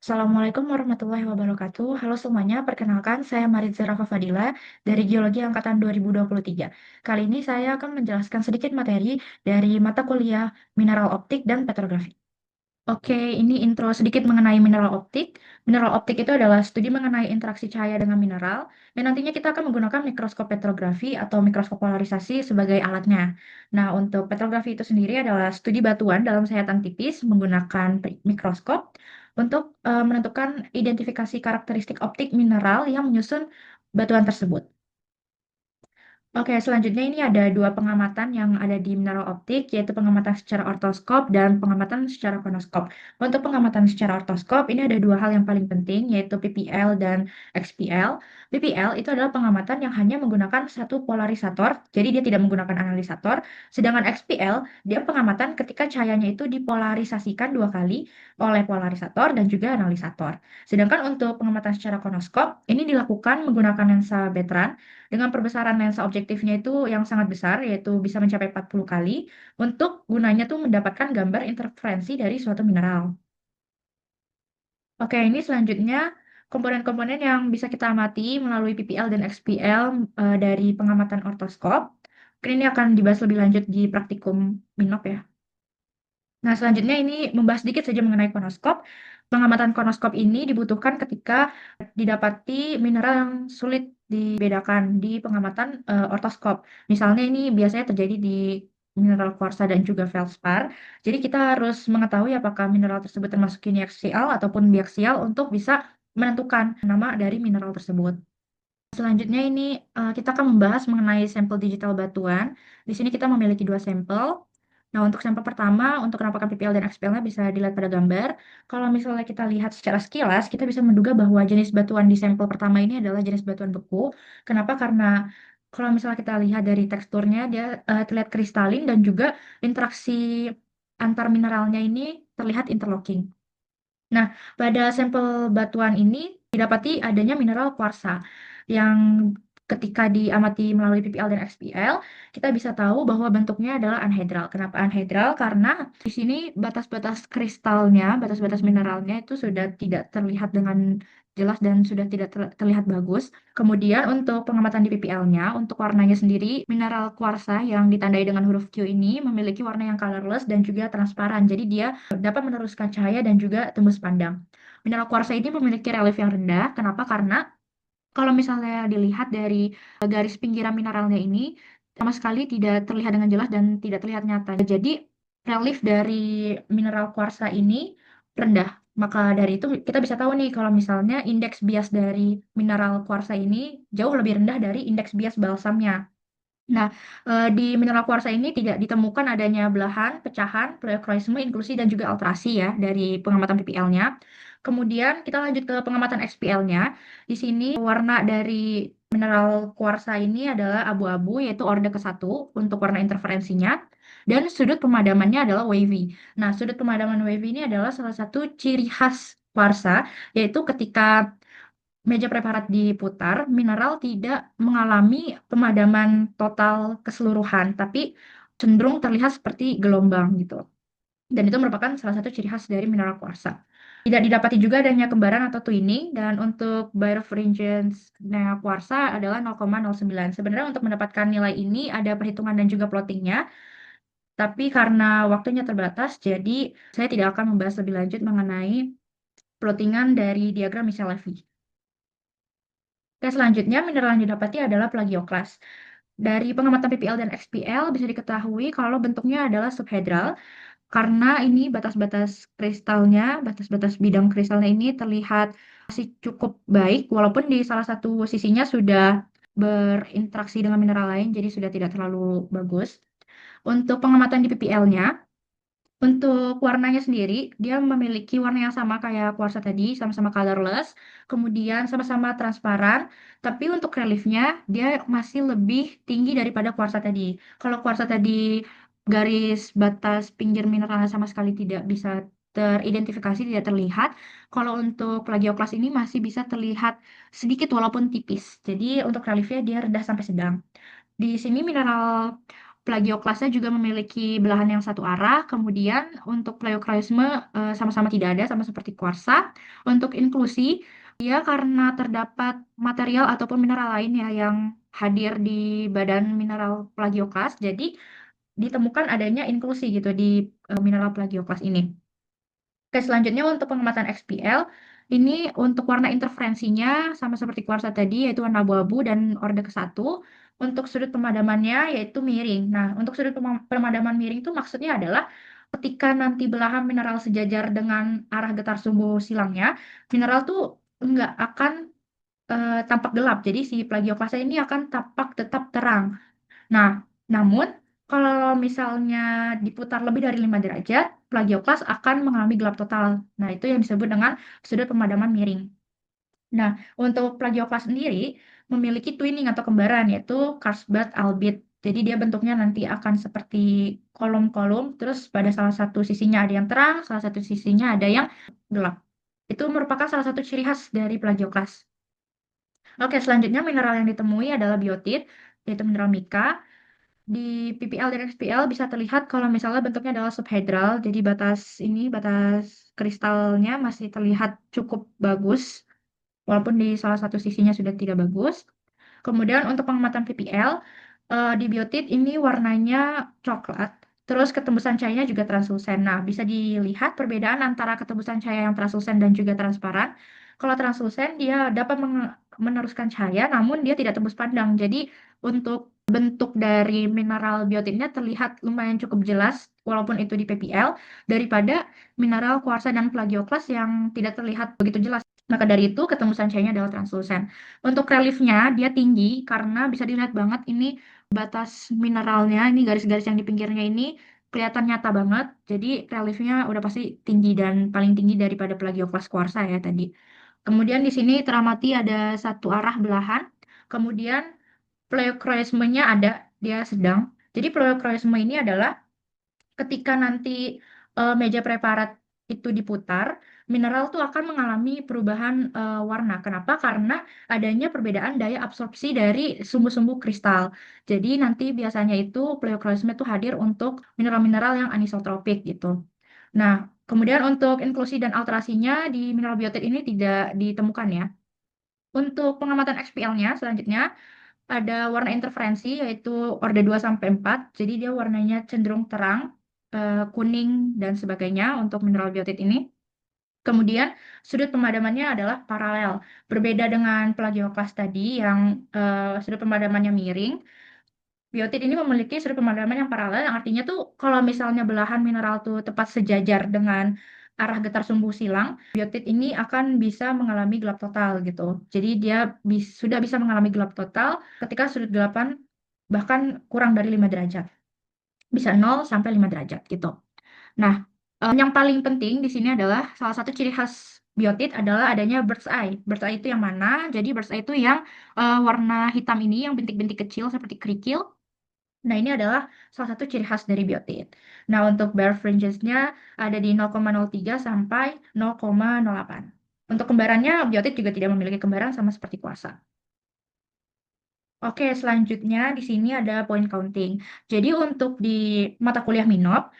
Assalamualaikum warahmatullahi wabarakatuh. Halo semuanya, perkenalkan saya Maritza Rafa Fadila dari Geologi Angkatan 2023. Kali ini saya akan menjelaskan sedikit materi dari mata kuliah Mineral Optik dan Petrografi. Oke, ini intro sedikit mengenai mineral optik. Mineral optik itu adalah studi mengenai interaksi cahaya dengan mineral, dan nantinya kita akan menggunakan mikroskop petrografi atau mikroskop polarisasi sebagai alatnya. Nah, untuk petrografi itu sendiri adalah studi batuan dalam sayatan tipis menggunakan mikroskop untuk menentukan identifikasi karakteristik optik mineral yang menyusun batuan tersebut. Oke, selanjutnya ini ada dua pengamatan yang ada di mineral optik, yaitu pengamatan secara ortoskop dan pengamatan secara konoskop. Untuk pengamatan secara ortoskop, ini ada dua hal yang paling penting, yaitu PPL dan XPL. PPL itu adalah pengamatan yang hanya menggunakan satu polarisator, jadi dia tidak menggunakan analisator. Sedangkan XPL, dia pengamatan ketika cahayanya itu dipolarisasikan dua kali oleh polarisator dan juga analisator. Sedangkan untuk pengamatan secara konoskop, ini dilakukan menggunakan lensa Betran dengan perbesaran lensa objektifnya itu yang sangat besar, yaitu bisa mencapai 40 kali, untuk gunanya tuh mendapatkan gambar interferensi dari suatu mineral. Oke, ini selanjutnya komponen-komponen yang bisa kita amati melalui PPL dan XPL dari pengamatan ortoskop. Mungkin ini akan dibahas lebih lanjut di praktikum Minop ya. Nah, selanjutnya ini membahas sedikit saja mengenai konoskop. Pengamatan konoskop ini dibutuhkan ketika didapati mineral yang sulit dibedakan di pengamatan ortoskop. Misalnya ini biasanya terjadi di mineral kuarsa dan juga feldspar. Jadi kita harus mengetahui apakah mineral tersebut termasuk uniaksial ataupun biaksial untuk bisa menentukan nama dari mineral tersebut. Selanjutnya ini kita akan membahas mengenai sampel digital batuan. Di sini kita memiliki dua sampel. Nah, untuk sampel pertama, untuk penampakan PPL dan XPL-nya bisa dilihat pada gambar. Kalau misalnya kita lihat secara sekilas, kita bisa menduga bahwa jenis batuan di sampel pertama ini adalah jenis batuan beku. Kenapa? Karena kalau misalnya kita lihat dari teksturnya, dia terlihat kristalin dan juga interaksi antar mineralnya ini terlihat interlocking. Nah, pada sampel batuan ini didapati adanya mineral kuarsa yang ketika diamati melalui PPL dan XPL, kita bisa tahu bahwa bentuknya adalah anhedral. Kenapa anhedral? Karena di sini batas-batas kristalnya, batas-batas mineralnya itu sudah tidak terlihat dengan jelas dan sudah tidak terlihat bagus. Kemudian untuk pengamatan di PPL-nya, untuk warnanya sendiri, mineral kuarsa yang ditandai dengan huruf Q ini memiliki warna yang colorless dan juga transparan. Jadi dia dapat meneruskan cahaya dan juga tembus pandang. Mineral kuarsa ini memiliki relief yang rendah. Kenapa? Karena kalau misalnya dilihat dari garis pinggiran mineralnya ini sama sekali tidak terlihat dengan jelas dan tidak terlihat nyata. Jadi relief dari mineral kuarsa ini rendah. Maka dari itu kita bisa tahu nih kalau misalnya indeks bias dari mineral kuarsa ini jauh lebih rendah dari indeks bias balsamnya. Nah, di mineral kuarsa ini tidak ditemukan adanya belahan, pecahan, pleochroisme, inklusi, dan juga alterasi ya dari pengamatan PPL-nya. Kemudian kita lanjut ke pengamatan XPL-nya. Di sini warna dari mineral kuarsa ini adalah abu-abu, yaitu orde ke-1 untuk warna interferensinya. Dan sudut pemadamannya adalah wavy. Nah, sudut pemadaman wavy ini adalah salah satu ciri khas kuarsa, yaitu ketika meja preparat diputar, mineral tidak mengalami pemadaman total keseluruhan, tapi cenderung terlihat seperti gelombang gitu. Dan itu merupakan salah satu ciri khas dari mineral kuarsa. Tidak didapati juga adanya kembaran atau twinning, dan untuk birefringence-nya kuarsa adalah 0,09. Sebenarnya untuk mendapatkan nilai ini ada perhitungan dan juga plottingnya, tapi karena waktunya terbatas, jadi saya tidak akan membahas lebih lanjut mengenai plottingan dari diagram Michel-Levy. Oke, selanjutnya mineral yang didapati adalah plagioklas. Dari pengamatan PPL dan XPL bisa diketahui kalau bentuknya adalah subhedral karena ini batas-batas kristalnya, batas-batas bidang kristalnya ini terlihat masih cukup baik walaupun di salah satu sisinya sudah berinteraksi dengan mineral lain jadi sudah tidak terlalu bagus. Untuk pengamatan di PPL-nya, untuk warnanya sendiri, dia memiliki warna yang sama kayak kuarsa tadi, sama-sama colorless, kemudian sama-sama transparan, tapi untuk reliefnya dia masih lebih tinggi daripada kuarsa tadi. Kalau kuarsa tadi garis batas pinggir mineralnya sama sekali tidak bisa teridentifikasi, tidak terlihat. Kalau untuk plagioklas ini masih bisa terlihat sedikit walaupun tipis. Jadi untuk reliefnya dia rendah sampai sedang. Di sini mineral plagioklasnya juga memiliki belahan yang satu arah. Kemudian untuk pleokrasme sama-sama tidak ada, sama seperti kuarsa. Untuk inklusi, dia karena terdapat material ataupun mineral lain ya yang hadir di badan mineral plagioklas, jadi ditemukan adanya inklusi gitu di mineral plagioklas ini. Oke, selanjutnya untuk pengamatan XPL, ini untuk warna interferensinya sama seperti kuarsa tadi, yaitu warna abu-abu dan orde ke-1. Untuk sudut pemadamannya yaitu miring. Nah, untuk sudut pemadaman miring itu maksudnya adalah ketika nanti belahan mineral sejajar dengan arah getar sumbu silangnya, mineral tuh nggak akan tampak gelap. Jadi si plagioklasa ini akan tampak tetap terang. Nah, namun kalau misalnya diputar lebih dari 5 derajat, plagioklas akan mengalami gelap total. Nah, itu yang disebut dengan sudut pemadaman miring. Nah, untuk plagioklas sendiri memiliki twinning atau kembaran, yaitu Karlsbad albit. Jadi dia bentuknya nanti akan seperti kolom-kolom, terus pada salah satu sisinya ada yang terang, salah satu sisinya ada yang gelap. Itu merupakan salah satu ciri khas dari plagioklas. Oke, selanjutnya mineral yang ditemui adalah biotit, yaitu mineral mika. Di PPL dan SPL bisa terlihat kalau misalnya bentuknya adalah subhedral, jadi batas kristalnya masih terlihat cukup bagus, walaupun di salah satu sisinya sudah tidak bagus. Kemudian untuk pengamatan PPL, di biotit ini warnanya coklat, terus ketembusan cahayanya juga translusen. Nah, bisa dilihat perbedaan antara ketembusan cahaya yang translusen dan juga transparan. Kalau translusen, dia dapat meneruskan cahaya, namun dia tidak tembus pandang. Jadi, untuk bentuk dari mineral biotitnya terlihat lumayan cukup jelas, walaupun itu di PPL, daripada mineral kuarsa dan plagioklas yang tidak terlihat begitu jelas. Maka dari itu, ketembusan cahayanya adalah translusen. Untuk reliefnya, dia tinggi karena bisa dilihat banget ini batas mineralnya, ini garis-garis yang di pinggirnya ini kelihatan nyata banget. Jadi reliefnya udah pasti tinggi dan paling tinggi daripada plagioklas kuarsa ya tadi. Kemudian di sini teramati ada satu arah belahan. Kemudian pleochroismenya ada, dia sedang. Jadi pleochroisme ini adalah ketika nanti meja preparat itu diputar, mineral tuh akan mengalami perubahan warna. Kenapa? Karena adanya perbedaan daya absorpsi dari sumbu-sumbu kristal. Jadi nanti biasanya itu pleochroisme itu hadir untuk mineral-mineral yang anisotropik gitu. Nah, kemudian untuk inklusi dan alterasinya di mineral biotit ini tidak ditemukan ya. Untuk pengamatan XPL-nya selanjutnya ada warna interferensi yaitu orde 2 sampai 4. Jadi dia warnanya cenderung terang, kuning dan sebagainya untuk mineral biotit ini. Kemudian sudut pemadamannya adalah paralel. Berbeda dengan plagioklas tadi yang sudut pemadamannya miring, biotit ini memiliki sudut pemadaman yang paralel, yang artinya tuh kalau misalnya belahan mineral tuh tepat sejajar dengan arah getar sumbu silang, biotit ini akan bisa mengalami gelap total gitu. Jadi dia sudah bisa mengalami gelap total ketika sudut gelapan bahkan kurang dari 5 derajat. Bisa 0 sampai 5 derajat gitu. Nah, yang paling penting di sini adalah salah satu ciri khas biotit adalah adanya bird's eye. Bird's eye itu yang mana? Jadi bird's eye itu yang warna hitam ini, yang bintik-bintik kecil seperti kerikil. Nah, ini adalah salah satu ciri khas dari biotit. Nah, untuk bare fringes-nya ada di 0,03 sampai 0,08. Untuk kembarannya, biotit juga tidak memiliki kembaran sama seperti kuarsa. Oke, selanjutnya di sini ada point counting. Jadi untuk di mata kuliah Minop,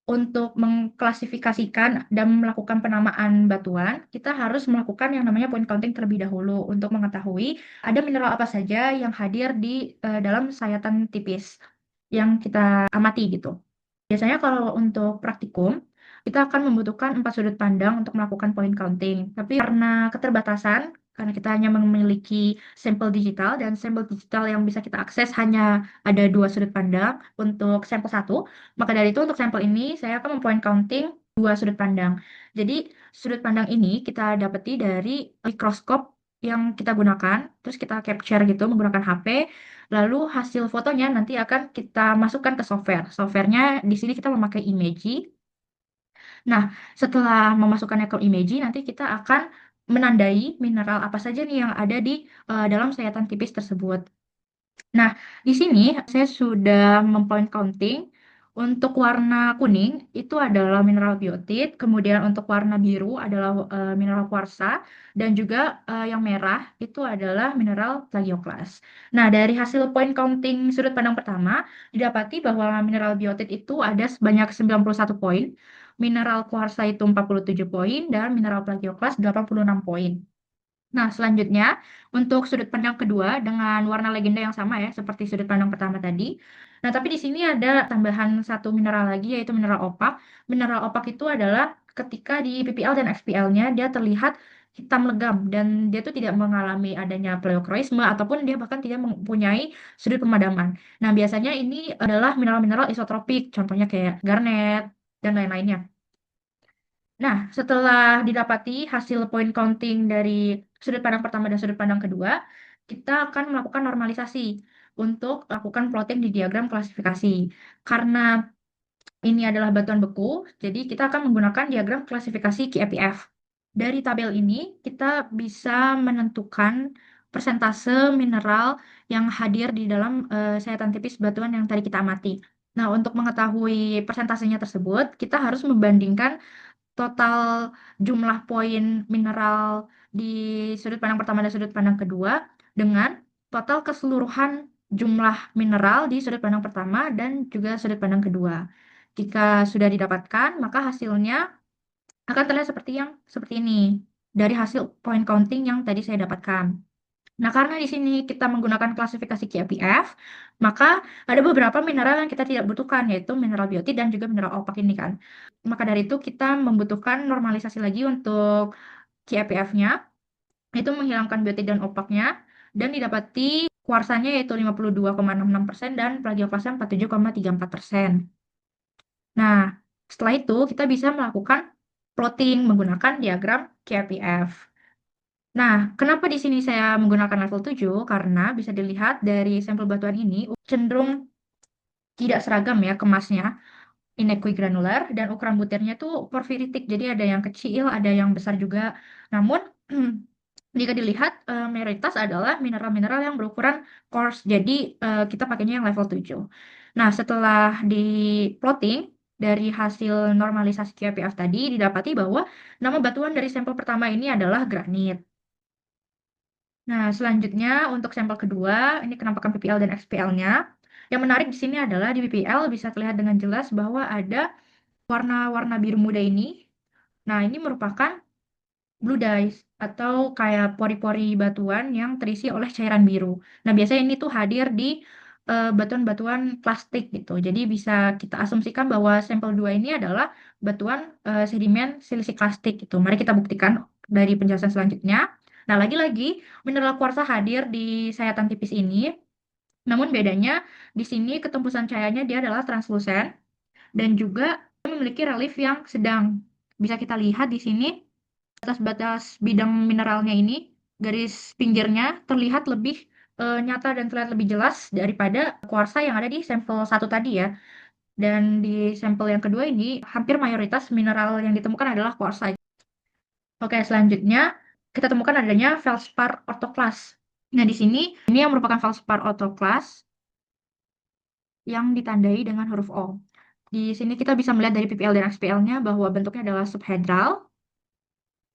untuk mengklasifikasikan dan melakukan penamaan batuan, kita harus melakukan yang namanya point counting terlebih dahulu untuk mengetahui ada mineral apa saja yang hadir di dalam sayatan tipis yang kita amati gitu. Biasanya kalau untuk praktikum, kita akan membutuhkan 4 sudut pandang untuk melakukan point counting. Tapi karena keterbatasan, karena kita hanya memiliki sampel digital, dan sampel digital yang bisa kita akses hanya ada 2 sudut pandang untuk sampel satu, maka dari itu untuk sampel ini, saya akan mempoint counting 2 sudut pandang. Jadi, sudut pandang ini kita dapati dari mikroskop yang kita gunakan, terus kita capture gitu menggunakan HP. Lalu hasil fotonya nanti akan kita masukkan ke software. Softwarenya di sini kita memakai Imagy. Nah, setelah memasukkannya ke Imagy, nanti kita akan menandai mineral apa saja nih yang ada di dalam sayatan tipis tersebut. Nah, di sini saya sudah mempoint counting Untuk warna kuning itu adalah mineral biotit, kemudian untuk warna biru adalah mineral kuarsa, dan juga yang merah itu adalah mineral plagioklas. Nah, dari hasil point counting sudut pandang pertama, didapati bahwa mineral biotit itu ada sebanyak 91 poin, mineral kuarsa itu 47 poin, dan mineral plagioklas 86 poin. Nah, selanjutnya untuk sudut pandang kedua dengan warna legenda yang sama ya, seperti sudut pandang pertama tadi. Nah, tapi di sini ada tambahan satu mineral lagi yaitu mineral opak. Mineral opak itu adalah ketika di PPL dan XPL-nya dia terlihat hitam legam dan dia tuh tidak mengalami adanya pleokroisme ataupun dia bahkan tidak mempunyai sudut pemadaman. Nah, biasanya ini adalah mineral-mineral isotropik, contohnya kayak garnet dan lain-lainnya. Nah, setelah didapati hasil point counting dari sudut pandang pertama dan sudut pandang kedua, kita akan melakukan normalisasi untuk lakukan plotting di diagram klasifikasi. Karena ini adalah batuan beku, jadi kita akan menggunakan diagram klasifikasi QEPF. Dari tabel ini, kita bisa menentukan persentase mineral yang hadir di dalam sayatan tipis batuan yang tadi kita amati. Nah, untuk mengetahui persentasenya tersebut, kita harus membandingkan total jumlah poin mineral di sudut pandang pertama dan sudut pandang kedua dengan total keseluruhan jumlah mineral di sudut pandang pertama dan juga sudut pandang kedua. Jika sudah didapatkan, maka hasilnya akan terlihat seperti ini dari hasil point counting yang tadi saya dapatkan. Nah, karena di sini kita menggunakan klasifikasi QAPF, maka ada beberapa mineral yang kita tidak butuhkan, yaitu mineral biotit dan juga mineral opak ini kan. Maka dari itu kita membutuhkan normalisasi lagi untuk QAPF-nya, itu menghilangkan biotit dan opaknya, dan didapati kuarsanya yaitu 52,66% dan plagioklasnya 47,34%. Nah, setelah itu kita bisa melakukan plotting menggunakan diagram QAPF. Nah, kenapa di sini saya menggunakan level 7? Karena bisa dilihat dari sampel batuan ini cenderung tidak seragam ya kemasnya, inequigranular, dan ukuran butirnya tuh porfiritik. Jadi ada yang kecil, ada yang besar juga. Namun, jika dilihat, mayoritas adalah mineral-mineral yang berukuran coarse. Jadi, kita pakainya yang level 7. Nah, setelah di plotting, dari hasil normalisasi QPF tadi, didapati bahwa nama batuan dari sampel pertama ini adalah granit. Nah, selanjutnya untuk sampel kedua, ini penampakan PPL dan XPL-nya. Yang menarik di sini adalah di PPL bisa terlihat dengan jelas bahwa ada warna-warna biru muda ini. Nah, ini merupakan blue dyes atau kayak pori-pori batuan yang terisi oleh cairan biru. Nah, biasanya ini tuh hadir di batuan-batuan plastik gitu. Jadi bisa kita asumsikan bahwa sampel 2 ini adalah batuan sedimen siliksiklastik gitu. Mari kita buktikan dari penjelasan selanjutnya. Nah, lagi-lagi mineral kuarsa hadir di sayatan tipis ini. Namun bedanya di sini ketempusan cahayanya dia adalah translusen dan juga memiliki relief yang sedang. Bisa kita lihat di sini batas-batas bidang mineralnya ini, garis pinggirnya terlihat lebih nyata dan terlihat lebih jelas daripada kuarsa yang ada di sampel satu tadi ya. Dan di sampel yang kedua ini, hampir mayoritas mineral yang ditemukan adalah kuarsa. Oke, selanjutnya kita temukan adanya feldspar orthoklas. Nah, di sini ini yang merupakan feldspar orthoklas yang ditandai dengan huruf O. Di sini kita bisa melihat dari PPL dan XPL-nya bahwa bentuknya adalah subhedral.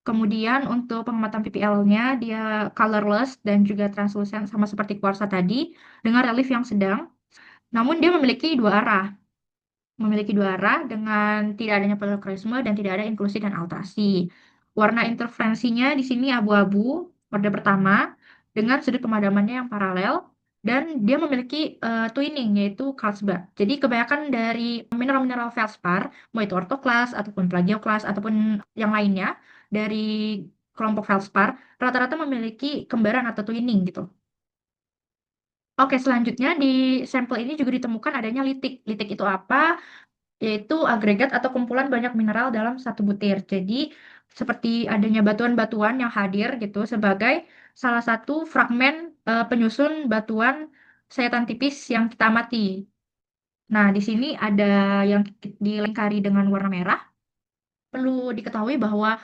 Kemudian untuk pengamatan PPL-nya dia colorless dan juga translucent sama seperti kuarsa tadi dengan relief yang sedang. Namun dia memiliki dua arah dengan tidak adanya polykroisme dan tidak ada inklusi dan alterasi. Warna interferensinya di sini abu-abu, orde pertama, dengan sudut pemadamannya yang paralel, dan dia memiliki twinning, yaitu Karlsbad. Jadi kebanyakan dari mineral-mineral feldspar, mau itu orthoklas, ataupun plagioklas, ataupun yang lainnya, dari kelompok feldspar, rata-rata memiliki kembaran atau twinning gitu. Oke, selanjutnya di sampel ini juga ditemukan adanya litik. Litik itu apa? Yaitu agregat atau kumpulan banyak mineral dalam satu butir. Jadi seperti adanya batuan-batuan yang hadir gitu sebagai salah satu fragmen penyusun batuan sayatan tipis yang kita amati. Nah, di sini ada yang dilingkari dengan warna merah. Perlu diketahui bahwa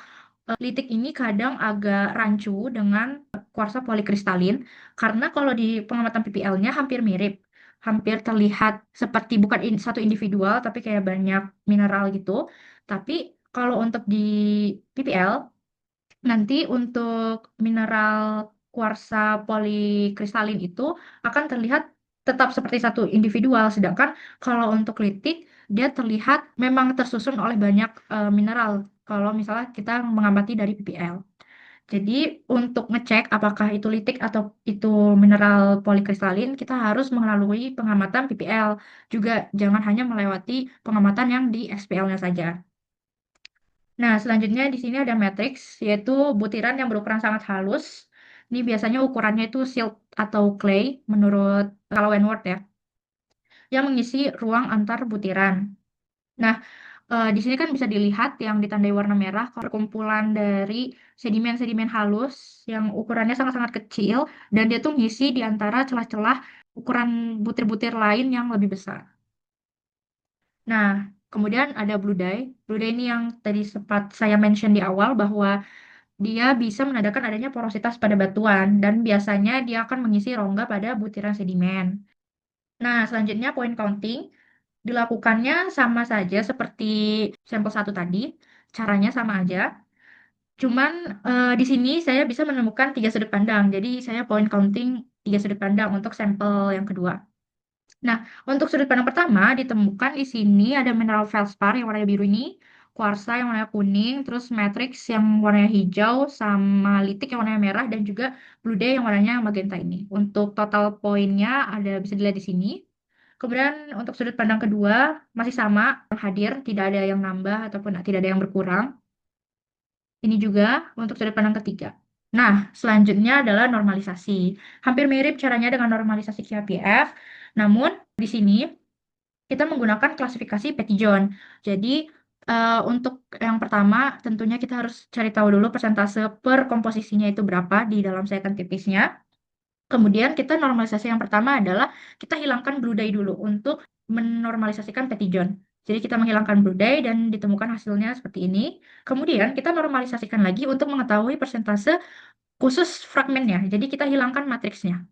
litik ini kadang agak rancu dengan kuarsa polikristalin karena kalau di pengamatan PPL-nya hampir mirip. hampir terlihat seperti bukan satu individual, tapi kayak banyak mineral gitu. Tapi kalau untuk di PPL, nanti untuk mineral kuarsa polikristalin itu akan terlihat tetap seperti satu individual, sedangkan kalau untuk litik dia terlihat memang tersusun oleh banyak mineral. Kalau misalnya kita mengamati dari PPL. Jadi untuk ngecek apakah itu litik atau itu mineral polikristalin, kita harus melalui pengamatan PPL. Juga jangan hanya melewati pengamatan yang di SPL-nya saja. Nah, selanjutnya di sini ada matrix, yaitu butiran yang berukuran sangat halus. Ini biasanya ukurannya itu silt atau clay menurut kalau Wentworth ya, yang mengisi ruang antar butiran. Nah, di sini kan bisa dilihat yang ditandai warna merah, perkumpulan dari sedimen-sedimen halus yang ukurannya sangat-sangat kecil, dan dia tuh ngisi di antara celah-celah ukuran butir-butir lain yang lebih besar. Nah, kemudian ada blue dye. Blue dye ini yang tadi sempat saya mention di awal bahwa dia bisa menandakan adanya porositas pada batuan dan biasanya dia akan mengisi rongga pada butiran sedimen. Nah, selanjutnya point counting dilakukannya sama saja seperti sampel satu tadi, caranya sama aja. Cuman di sini saya bisa menemukan tiga sudut pandang, jadi saya point counting tiga sudut pandang untuk sampel yang kedua. Nah, untuk sudut pandang pertama ditemukan di sini ada mineral feldspar yang warna biru ini, kuarsa yang warna kuning, terus matrix yang warna hijau, sama litik yang warna merah, dan juga blue day yang warnanya magenta ini. Untuk total poinnya ada bisa dilihat di sini. Kemudian untuk sudut pandang kedua masih sama, hadir, tidak ada yang nambah ataupun tidak ada yang berkurang. Ini juga untuk sudut pandang ketiga. Nah, selanjutnya adalah normalisasi. Hampir mirip caranya dengan normalisasi QPF, namun di sini kita menggunakan klasifikasi Petitjohn. Jadi, untuk yang pertama, tentunya kita harus cari tahu dulu persentase per komposisinya itu berapa di dalam second tipisnya. Kemudian kita normalisasi yang pertama adalah kita hilangkan blue dye dulu untuk menormalisasikan Petitjohn. Jadi kita menghilangkan blue dye dan ditemukan hasilnya seperti ini. Kemudian kita normalisasikan lagi untuk mengetahui persentase khusus fragmennya. Jadi kita hilangkan matriksnya.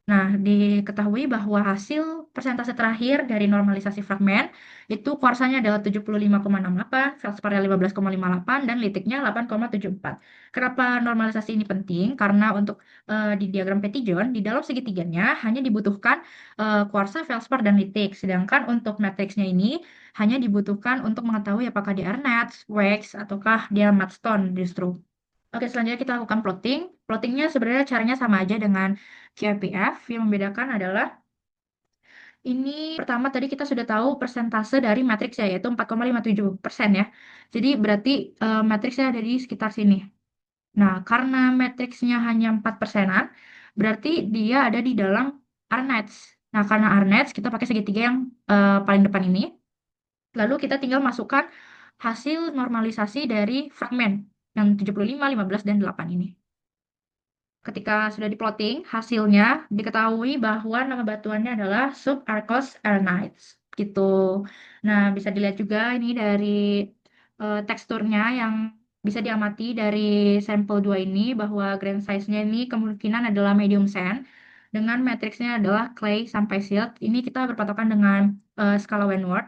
Nah, diketahui bahwa hasil persentase terakhir dari normalisasi fragmen itu kuarsanya adalah 75,68, feldspar 15,58, dan litiknya 8,74. Kenapa normalisasi ini penting? Karena untuk di diagram Petitjohn, di dalam segitiganya hanya dibutuhkan kuarsa, feldspar, dan litik. Sedangkan untuk matriksnya ini hanya dibutuhkan untuk mengetahui apakah dia Arnett, wax, ataukah dia mudstone justru. Oke, selanjutnya kita lakukan plotting. Plottingnya sebenarnya caranya sama aja dengan QRPF. Yang membedakan adalah ini pertama tadi kita sudah tahu persentase dari matriksnya yaitu 4,57% ya. Jadi berarti matriksnya ada di sekitar sini. Nah, karena matriksnya hanya 4%-an, berarti dia ada di dalam Arnett. Nah, karena Arnett kita pakai segitiga yang paling depan ini. Lalu kita tinggal masukkan hasil normalisasi dari fragmen yang 75, 15, dan 8 ini. Ketika sudah diplotting, hasilnya diketahui bahwa nama batuannya adalah Subarcos Arenaites. Gitu. Nah, bisa dilihat juga ini dari teksturnya yang bisa diamati dari sampel 2 ini bahwa grain size-nya ini kemungkinan adalah medium sand dengan matriksnya adalah clay sampai silt. Ini kita berpatokan dengan skala Wentworth.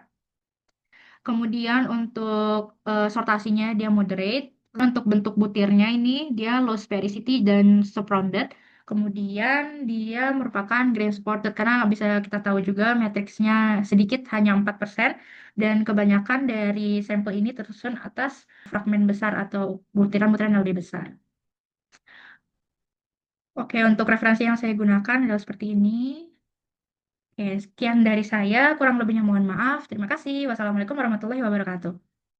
Kemudian untuk sortasinya dia moderate. Untuk bentuk butirnya ini dia low sphericity dan subrounded. Kemudian dia merupakan grain supported karena bisa kita tahu juga matriksnya sedikit hanya 4% dan kebanyakan dari sampel ini tersusun atas fragmen besar atau butiran-butiran yang lebih besar. Oke, untuk referensi yang saya gunakan adalah seperti ini. Oke, sekian dari saya. Kurang lebihnya mohon maaf. Terima kasih. Wassalamualaikum warahmatullahi wabarakatuh.